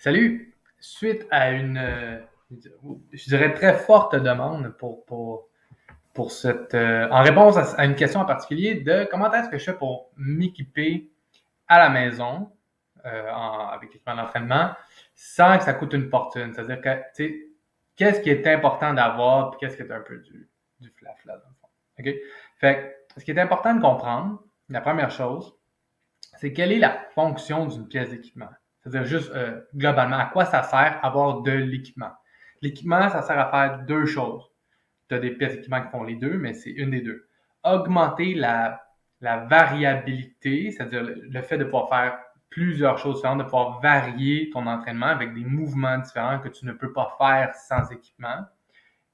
Salut! Suite à je dirais très forte demande pour cette, en réponse à une question en particulier de comment est-ce que je fais pour m'équiper à la maison avec l'équipement d'entraînement sans que ça coûte une fortune. C'est-à-dire que, tu sais, qu'est-ce qui est important d'avoir puis qu'est-ce qui est un peu du flafla dans le fond. OK? Fait que, ce qui est important de comprendre, la première chose, c'est quelle est la fonction d'une pièce d'équipement. C'est-à-dire juste globalement, à quoi ça sert avoir de l'équipement. L'équipement, ça sert à faire deux choses. Tu as des pièces d'équipement qui font les deux, mais c'est une des deux. Augmenter la variabilité, c'est-à-dire le fait de pouvoir faire plusieurs choses différentes, de pouvoir varier ton entraînement avec des mouvements différents que tu ne peux pas faire sans équipement,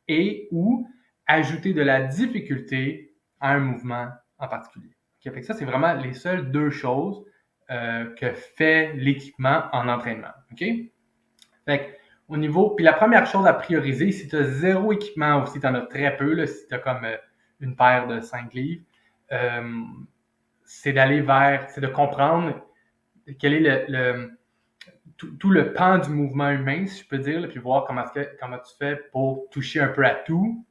et ou ajouter de la difficulté à un mouvement en particulier. Okay? Fait que ça, c'est vraiment les seules deux choses que fait l'équipement en entraînement. OK? Fait que, au niveau, puis la première chose à prioriser, si tu as zéro équipement ou si tu en as très peu, là, si tu as comme une paire de 5 livres, c'est c'est de comprendre quel est tout le pan du mouvement humain, si je peux dire, là, puis voir comment tu fais pour toucher un peu à tout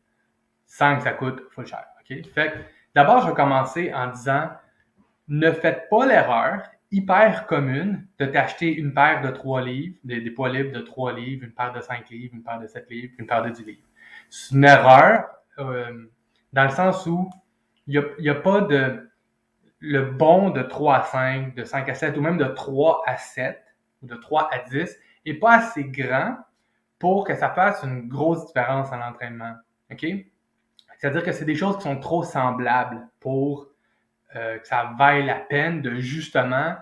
sans que ça coûte full cher. Okay? Fait que, d'abord, je vais commencer en disant, ne faites pas l'erreur hyper commune de t'acheter une paire de 3 livres, des poids libres de 3 livres, une paire de 5 livres, une paire de 7 livres, une paire de 10 livres. C'est une erreur dans le sens où il n'y a pas le bon de 3 à 5, de 5 à 7 ou même de 3 à 7 ou de 3 à 10 n'est pas assez grand pour que ça fasse une grosse différence en entraînement. OK? C'est-à-dire que c'est des choses qui sont trop semblables pour que ça vaille la peine de justement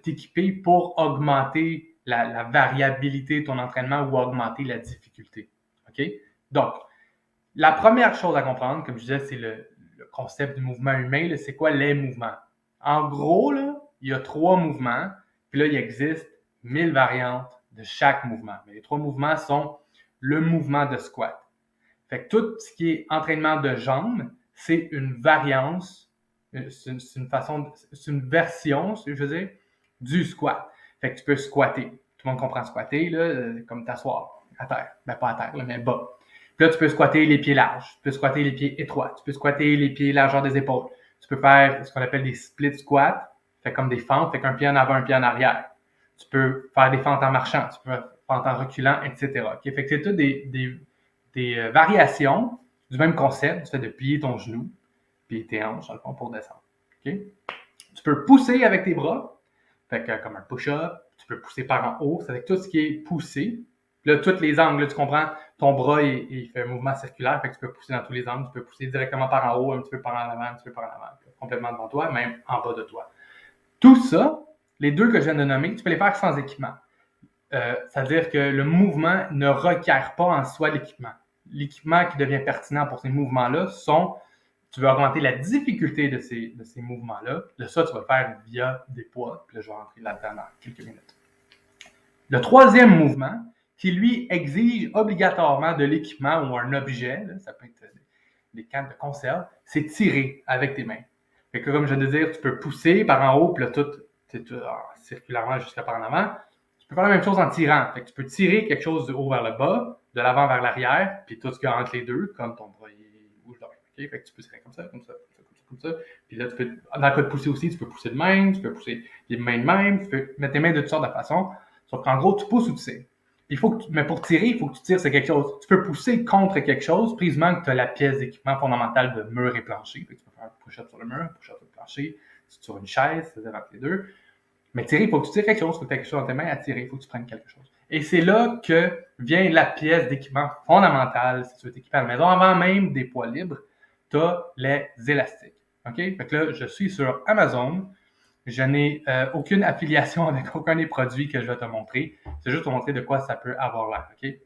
t'équiper pour augmenter la variabilité de ton entraînement ou augmenter la difficulté. OK? Donc, la première chose à comprendre, comme je disais, c'est le concept du mouvement humain. Là, c'est quoi les mouvements? En gros, là, il y a 3 mouvements, puis là, il existe 1000 variantes de chaque mouvement. Mais les 3 mouvements sont le mouvement de squat. Fait que tout ce qui est entraînement de jambes, c'est une variance, c'est une version, je veux dire, du squat. Fait que tu peux squatter. Tout le monde comprend squatter, là, comme t'asseoir à terre. Ben, pas à terre, là, mais bas. Puis là, tu peux squatter les pieds larges, tu peux squatter les pieds étroits, tu peux squatter les pieds largeur des épaules. Tu peux faire ce qu'on appelle des split squats, fait comme des fentes, fait qu'un pied en avant, un pied en arrière. Tu peux faire des fentes en marchant, tu peux faire des fentes en reculant, etc. Okay? Fait que c'est tout des variations du même concept, du fait de plier ton genou, puis tes hanches, dans le fond, pour descendre. Okay? Tu peux pousser avec tes bras, fait que comme un push-up, tu peux pousser par en haut, c'est avec tout ce qui est poussé. Là, tous les angles, là, tu comprends, ton bras, il fait un mouvement circulaire, fait que tu peux pousser dans tous les angles, tu peux pousser directement par en haut, un petit peu par en avant, un petit peu par en avant, complètement devant toi, même en bas de toi. Tout ça, les deux que je viens de nommer, tu peux les faire sans équipement. C'est-à-dire que le mouvement ne requiert pas en soi l'équipement. L'équipement qui devient pertinent pour ces mouvements-là sont, tu veux augmenter la difficulté de ces mouvements-là. De ça, tu vas le faire via des poids. Puis là, je vais rentrer là-dedans dans quelques minutes. Le troisième mouvement, qui lui exige obligatoirement de l'équipement ou un objet, là, ça peut être des cannes de conserve, c'est tirer avec tes mains. Fait que comme je viens de dire, tu peux pousser par en haut, puis là, tout circulairement jusqu'à par en avant. Tu peux faire la même chose en tirant. Fait que tu peux tirer quelque chose du haut vers le bas, de l'avant vers l'arrière, puis tout ce qu'il y a entre les deux, comme ton bras bouge de même. Okay? Fait que tu peux tirer comme ça, comme ça, comme ça, comme ça, comme ça. Puis là, tu peux, dans le cas de pousser aussi, tu peux pousser de même, tu peux pousser les mains de même, tu peux mettre tes mains de toutes sortes de façons. Sauf qu'en gros, tu pousses ou tu tires. Mais pour tirer, il faut que tu tires sur quelque chose. Tu peux pousser contre quelque chose, précisément que tu as la pièce d'équipement fondamental de mur et plancher. Fait que tu peux faire un push-up sur le mur, un push-up sur le plancher, sur une chaise, c'est-à-dire entre les deux. Mais tirer, il faut que tu tires quelque chose, il faut que tu aies quelque chose dans tes mains à tirer, il faut que tu prennes quelque chose. Et c'est là que vient la pièce d'équipement fondamentale, si tu veux t'équiper à la maison. Avant même des poids libres, tu as les élastiques. OK? Fait que là, je suis sur Amazon. Je n'ai aucune affiliation avec aucun des produits que je vais te montrer. C'est juste pour montrer de quoi ça peut avoir l'air. OK?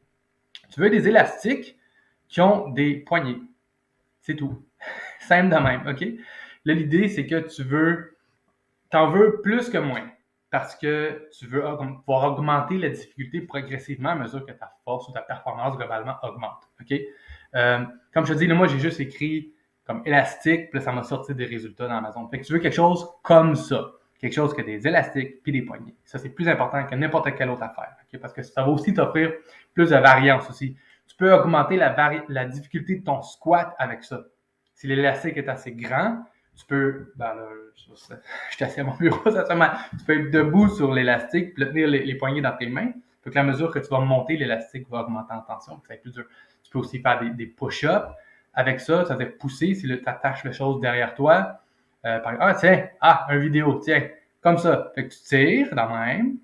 Tu veux des élastiques qui ont des poignées. C'est tout. Simple de même. OK? Là, l'idée, c'est que t'en veux plus que moins parce que tu veux pouvoir augmenter la difficulté progressivement à mesure que ta force ou ta performance globalement augmente. OK? Comme je te dis, là, moi, j'ai juste écrit comme élastique, puis là, ça m'a sorti des résultats dans Amazon. Fait que tu veux quelque chose comme ça. quelque chose que des élastiques puis des poignées. Ça, c'est plus important que n'importe quelle autre affaire, okay? Parce que ça va aussi t'offrir plus de variance aussi. Tu peux augmenter la difficulté de ton squat avec ça. Si l'élastique est assez grand, tu peux, je suis assis à mon bureau, tu peux être debout sur l'élastique, puis tenir les poignets dans tes mains. Donc, à la mesure que tu vas monter, l'élastique va augmenter en tension, ça va être plus dur. Tu peux aussi faire des push-ups. Avec ça, ça va être pousser si tu attaches les choses derrière toi. Par exemple, un vidéo, tiens, comme ça. Fait que tu tires dans la même.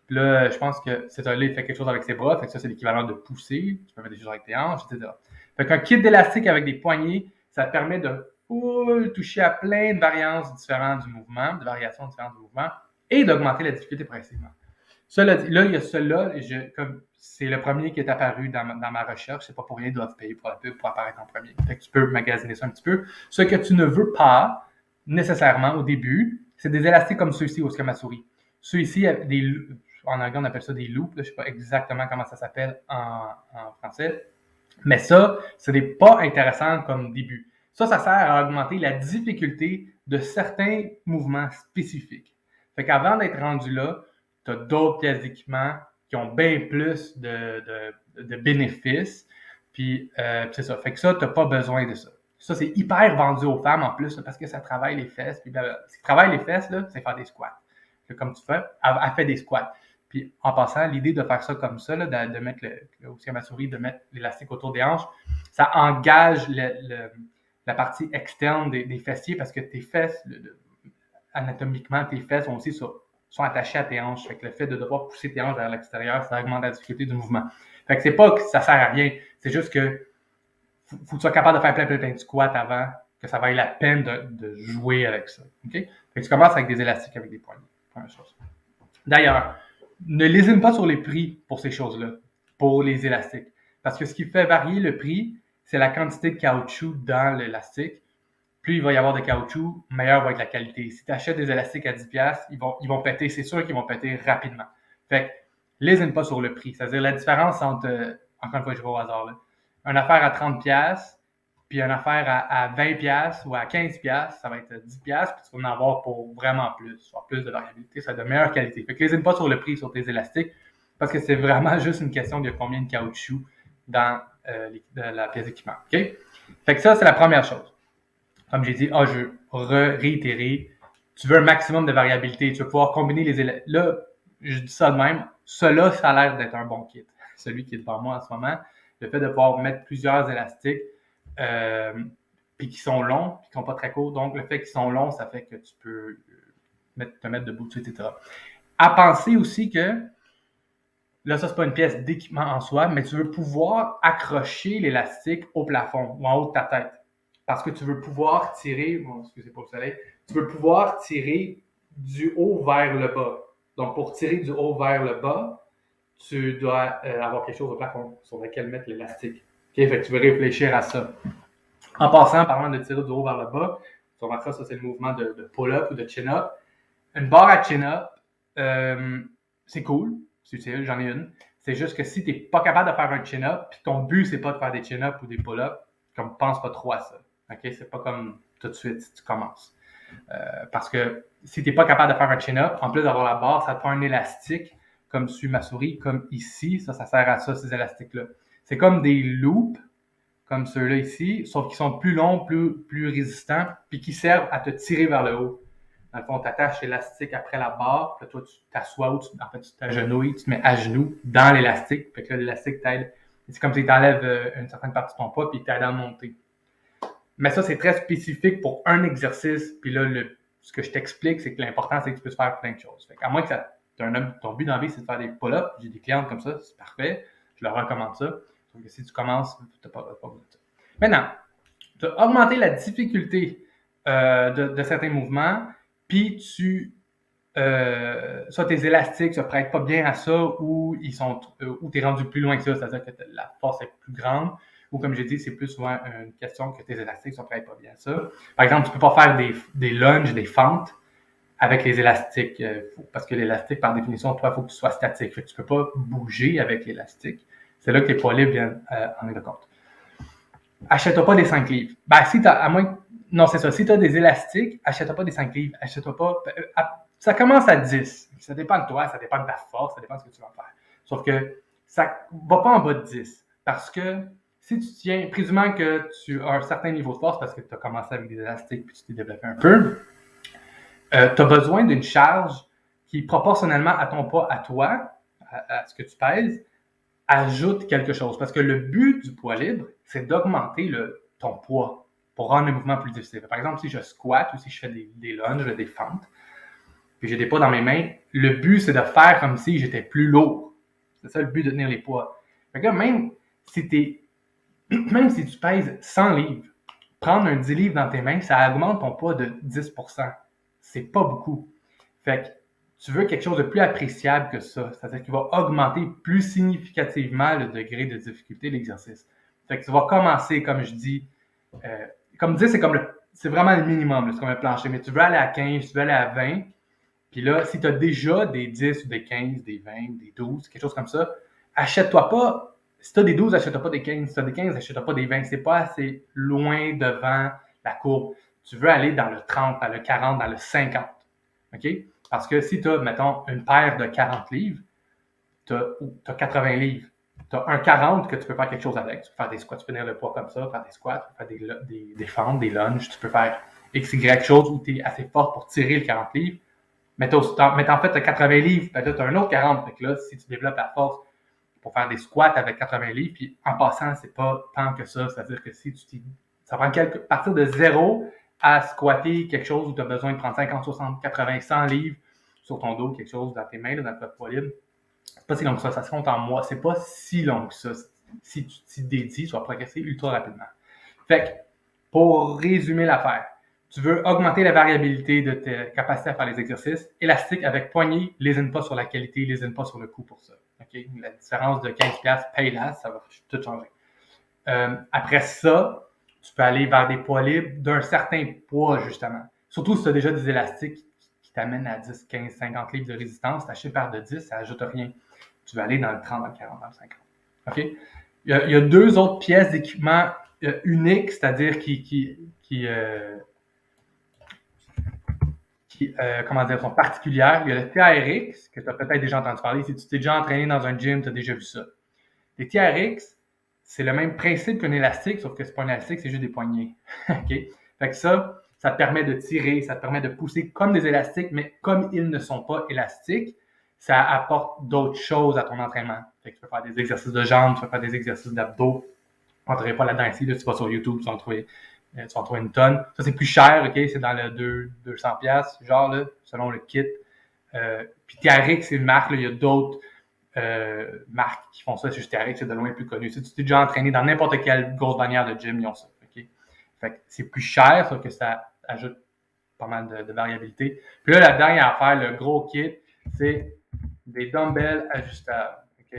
Puis là, je pense que cet homme-là, il fait quelque chose avec ses bras. Fait que ça, c'est l'équivalent de pousser. Tu peux faire des choses avec tes hanches, etc. Fait qu'un kit d'élastique avec des poignées, ça te permet de toucher à plein de variances différentes du mouvement, de variations différentes du mouvement, et d'augmenter la difficulté progressivement. Là, il y a celui-là, c'est le premier qui est apparu dans ma recherche. C'est pas pour rien, ils doivent payer pour la pub pour apparaître en premier. Fait que tu peux magasiner ça un petit peu. Ce que tu ne veux pas nécessairement au début, c'est des élastiques comme ceux-ci au Skamasuri. Ceux-ci, en anglais, on appelle ça des loops. Là, je sais pas exactement comment ça s'appelle en français. Mais ça, ce n'est pas intéressant comme début. Ça sert à augmenter la difficulté de certains mouvements spécifiques. Fait qu'avant d'être rendu là, tu as d'autres pièces d'équipement qui ont bien plus de bénéfices. Puis, c'est ça. Fait que ça, tu n'as pas besoin de ça. Ça, c'est hyper vendu aux femmes en plus, là, parce que ça travaille les fesses. Puis, ce qui travaille les fesses, là, c'est faire des squats. Comme tu fais, elle fait des squats. Puis, en passant, l'idée de faire ça comme ça, là, de mettre au Skamasuri, de mettre l'élastique autour des hanches, ça engage la partie externe des fessiers parce que tes fesses, anatomiquement, tes fesses sont aussi sont attachées à tes hanches. Fait que le fait de devoir pousser tes hanches vers l'extérieur, ça augmente la difficulté du mouvement. Fait que c'est pas que ça sert à rien, c'est juste que faut que tu sois capable de faire plein de squats avant que ça vaille la peine de jouer avec ça. Okay? Fait que tu commences avec des élastiques avec des poignées. Première chose. D'ailleurs, ne lésine pas sur les prix pour ces choses-là, pour les élastiques. Parce que ce qui fait varier le prix, c'est la quantité de caoutchouc dans l'élastique. Plus il va y avoir de caoutchouc, meilleure va être la qualité. Si tu achètes des élastiques à 10$, ils vont péter, c'est sûr qu'ils vont péter rapidement. Fait que, lésine pas sur le prix. C'est-à-dire la différence entre, encore une fois, je vais au hasard, là, une affaire à 30$, puis une affaire à 20$ ou à 15$, ça va être 10$, puis tu vas en avoir pour vraiment plus, soit plus de variabilité, ça va être de meilleure qualité. Fait que lésine pas sur le prix sur tes élastiques, parce que c'est vraiment juste une question de combien de caoutchouc dans la pièce d'équipement. Okay? Fait que ça, c'est la première chose. Comme j'ai dit, je veux réitérer, tu veux un maximum de variabilité, tu veux pouvoir combiner les élastiques. Là, je dis ça de même, cela, ça a l'air d'être un bon kit. Celui qui est devant moi en ce moment, le fait de pouvoir mettre plusieurs élastiques, puis qui sont longs, puis qui sont pas très courts. Donc, le fait qu'ils sont longs, ça fait que tu peux te mettre debout, etc. À penser aussi que, là, ça, c'est pas une pièce d'équipement en soi, mais tu veux pouvoir accrocher l'élastique au plafond ou en haut de ta tête. Parce que tu veux pouvoir tirer, excusez pour le soleil, tu veux pouvoir tirer du haut vers le bas. Donc, pour tirer du haut vers le bas, tu dois avoir quelque chose au plafond sur lequel mettre l'élastique. Okay? Fait que tu veux réfléchir à ça. En passant, parlant de tirer du haut vers le bas, tu remarqueras, ça, c'est le mouvement de pull-up ou de chin-up. Une barre à chin-up, c'est cool, c'est utile, j'en ai une. C'est juste que si tu n'es pas capable de faire un chin-up, puis ton but, c'est pas de faire des chin-up ou des pull-up, comme pense pas trop à ça. Okay? C'est pas comme tout de suite si tu commences. Parce que si tu n'es pas capable de faire un chin-up, en plus d'avoir la barre, ça te prend un élastique, comme sur ma souris, comme ici. Ça sert à ça, ces élastiques-là. C'est comme des loops, comme ceux-là ici, sauf qu'ils sont plus longs, plus résistants, puis qui servent à te tirer vers le haut. Dans le fond, tu attaches l'élastique après la barre, puis toi, tu t'assois ou tu t'agenouilles, tu te mets à genoux dans l'élastique, puis là, l'élastique t'aide. C'est comme si tu enlèves une certaine partie de ton poids, puis il t'aide à monter. Mais ça, c'est très spécifique pour un exercice, puis là, ce que je t'explique, c'est que l'important, c'est que tu puisses faire plein de choses. Fait qu'à moins que ton but dans la vie, c'est de faire des pull-ups, j'ai des clientes comme ça, c'est parfait, je leur recommande ça. Sauf que si tu commences, tu n'as pas besoin de ça. Maintenant, tu as augmenté la difficulté de certains mouvements, puis soit tes élastiques ne se prêtent pas bien à ça, ou tu es rendu plus loin que ça, c'est-à-dire que la force est plus grande, ou comme j'ai dit, c'est plus souvent une question que tes élastiques ne se prêtent pas bien à ça. Par exemple, tu ne peux pas faire des lunges, des fentes avec les élastiques, parce que l'élastique, par définition, toi, il faut que tu sois statique. Fait que tu ne peux pas bouger avec l'élastique. C'est là que les poids libres viennent en ligne de compte. Achète-toi pas des 5 livres. Ben, si tu as, à moins non, c'est ça. Si tu as des élastiques, achète-toi pas des 5 livres. Achète-toi pas. Ça commence à 10. Ça dépend de toi, ça dépend de ta force, ça dépend de ce que tu vas faire. Sauf que ça ne va pas en bas de 10. Parce que si tu tiens, présumant que tu as un certain niveau de force parce que tu as commencé avec des élastiques puis tu t'es développé un peu, tu as besoin d'une charge qui, proportionnellement à ton poids, à toi, à ce que tu pèses, ajoute quelque chose. Parce que le but du poids libre, c'est d'augmenter ton poids pour rendre le mouvement plus difficile. Par exemple, si je squatte ou si je fais des lunges, des fentes, puis j'ai des poids dans mes mains, le but, c'est de faire comme si j'étais plus lourd. C'est ça le but de tenir les poids. Fait que là, même si tu pèses 100 livres, prendre un 10 livres dans tes mains, ça augmente ton poids de 10%. C'est pas beaucoup. Fait que tu veux quelque chose de plus appréciable que ça. C'est-à-dire qu'il va augmenter plus significativement le degré de difficulté de l'exercice. Fait que tu vas commencer, comme je dis, comme 10, c'est vraiment le minimum, c'est comme un plancher. Mais tu veux aller à 15, tu veux aller à 20. Puis là, si tu as déjà des 10 ou des 15, des 20, des 12, quelque chose comme ça, achète-toi pas. Si tu as des 12, achète-toi pas des 15. Si tu as des 15, achète-toi pas des 20. C'est pas assez loin devant la courbe. Tu veux aller dans le 30, dans le 40, dans le 50. OK? Parce que si tu as, mettons, une paire de 40 livres, tu as 80 livres. Tu as un 40 que tu peux faire quelque chose avec. Tu peux faire des squats, tu peux tenir le poids comme ça, faire des squats, tu peux faire des fentes, des lunges, tu peux faire X, Y chose où tu es assez fort pour tirer le 40 livres. Mais en fait, tu as 80 livres, puis là, tu as un autre 40. Fait que là, si tu développes la force pour faire des squats avec 80 livres, puis en passant, c'est pas tant que ça. C'est-à-dire que si ça prend partir de zéro à squatter quelque chose où tu as besoin de prendre 50, 60, 80, 100 livres sur ton dos, quelque chose dans tes mains, dans le poids libre. C'est pas si long que ça. Ça se compte en mois. C'est pas si long que ça. Si tu t'y dédies, tu vas progresser ultra rapidement. Fait que, pour résumer l'affaire, tu veux augmenter la variabilité de tes capacités à faire les exercices. Élastique avec poignée, lésine pas sur la qualité, lésine pas sur le coût pour ça. Okay? La différence de 15$, paye-la, ça va tout changer. Après ça, tu peux aller vers des poids libres d'un certain poids, justement. Surtout si tu as déjà des élastiques qui t'amènent à 10, 15, 50 livres de résistance. Ta paire de 10, ça n'ajoute rien. Tu vas aller dans le 30, dans le 40, dans le 50. OK? Il y a deux autres pièces d'équipement uniques, c'est-à-dire qui comment dire, sont particulières. Il y a le TRX, que tu as peut-être déjà entendu parler. Si tu t'es déjà entraîné dans un gym, tu as déjà vu ça. Les TRX, c'est le même principe qu'un élastique, sauf que c'est pas un élastique, c'est juste des poignées. OK? Fait que ça te permet de tirer, ça te permet de pousser comme des élastiques, mais comme ils ne sont pas élastiques, ça apporte d'autres choses à ton entraînement. Fait que tu peux faire des exercices de jambes, tu peux faire des exercices d'abdos. Je ne rentrerai pas là-dedans ici, là, tu vas sur YouTube, tu vas en trouver une tonne. Ça, c'est plus cher, OK? C'est dans le 200$, genre, là, selon le kit. Puis TRX, c'est une marque, là, il y a d'autres marques qui font ça. C'est juste TRX, c'est de loin le plus connu. Si tu t'es déjà entraîné dans n'importe quelle grosse bannière de gym, ils ont ça. Okay? Fait que c'est plus cher, sauf que ça ajoute pas mal de variabilité. Puis là, la dernière affaire, le gros kit, c'est des dumbbells ajustables. OK?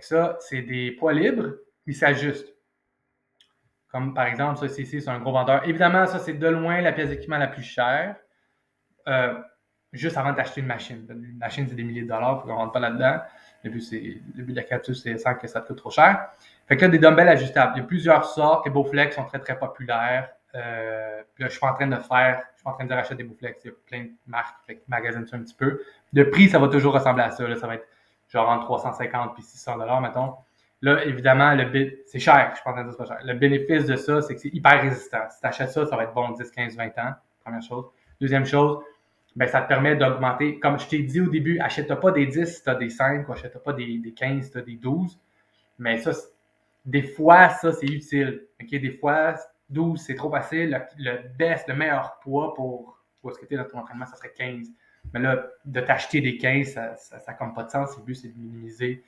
Ça, c'est des poids libres qui s'ajustent. Comme par exemple, ça, c'est un gros vendeur. Évidemment, ça, c'est de loin la pièce d'équipement la plus chère. Juste avant d'acheter une machine. Une machine, c'est des milliers de dollars, il faut qu'on ne rentre pas là-dedans. Le but de la capsule, c'est sans que ça te coûte trop cher. Fait que là, des dumbbells ajustables. Il y a plusieurs sortes. Les Bowflex sont très, très populaires. Puis là, je suis en train de racheter des Bowflex. Il y a plein de marques. Fait que magasine ça un petit peu. Le prix, ça va toujours ressembler à ça. Là. Ça va être genre entre 350 et 600 dollars, mettons. Là, évidemment, c'est cher. Je suis pas en train de dire que c'est pas cher. Le bénéfice de ça, c'est que c'est hyper résistant. Si tu achètes ça, ça va être bon 10, 15, 20 ans. Première chose. Deuxième chose, ben, ça te permet d'augmenter. Comme je t'ai dit au début, achète-toi pas des 10 si tu as des 5, ou achète-toi pas des 15 si tu as des 12. Mais ça, des fois, ça, c'est utile. Okay? Des fois, 12, c'est trop facile. Le meilleur poids pour ce que tu es dans ton entraînement, ça serait 15. Mais là, de t'acheter des 15, ça n'a comme pas de sens. Le but, c'est de minimiser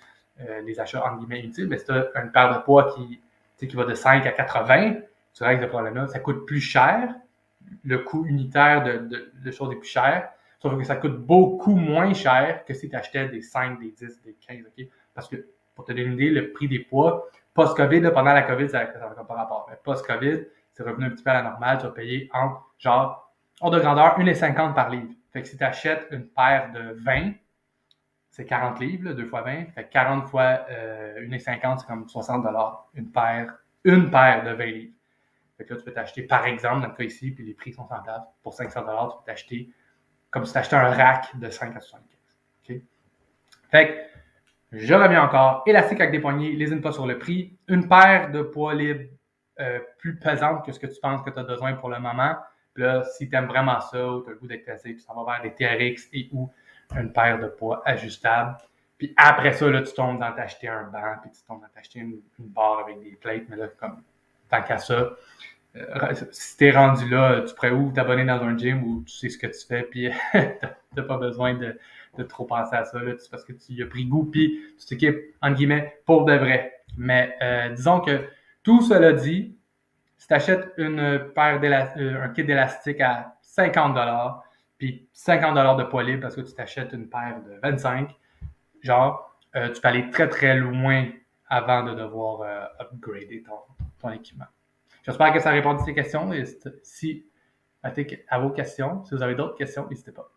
les achats entre guillemets inutiles. Mais si tu as une paire de poids qui va de 5 à 80, tu règles ce problème-là. Ça coûte plus cher. Le coût unitaire de choses est plus cher. Sauf que ça coûte beaucoup moins cher que si tu achetais des 5, des 10, des 15. Okay? Parce que, pour te donner une idée, le prix des poids, post-COVID, là, pendant la COVID, ça n'a pas rapport. Mais post-COVID, c'est revenu un petit peu à la normale. Tu vas payer hors de grandeur, 1,50 par livre. Fait que si tu achètes une paire de 20, c'est 40 livres, là, 2 fois 20. Fait que 40 fois 1,50, c'est comme 60 $. Une paire de 20 livres. Fait que là, tu peux t'acheter, par exemple, dans le cas ici, puis les prix sont semblables, pour 500 $, tu peux t'acheter comme si tu achetais un rack de 5 à 75. Okay? Fait que, je reviens encore, élastique avec des poignées, lésine pas sur le prix, une paire de poids libres plus pesante que ce que tu penses que tu as besoin pour le moment. Puis là, si tu aimes vraiment ça ou tu as le goût d'être pesé, puis ça va vers des TRX et ou une paire de poids ajustable. Puis après ça, là, tu tombes dans t'acheter un banc, puis tu tombes dans t'acheter une barre avec des plates, mais là, comme tant qu'à ça, si t'es rendu là, tu pourrais ou t'abonner dans un gym où tu sais ce que tu fais, puis t'as pas besoin de trop penser à ça, là, c'est parce que tu y as pris goût, puis tu t'équipes, entre guillemets, pour de vrai. Mais disons que tout cela dit, si tu achètes un kit d'élastique à 50 $, puis 50 $ de poids libre parce que tu t'achètes une paire de 25, genre, tu peux aller très très loin avant de devoir upgrader ton équipement. J'espère que ça répond à tes questions. Et si à vos questions, si vous avez d'autres questions, n'hésitez pas.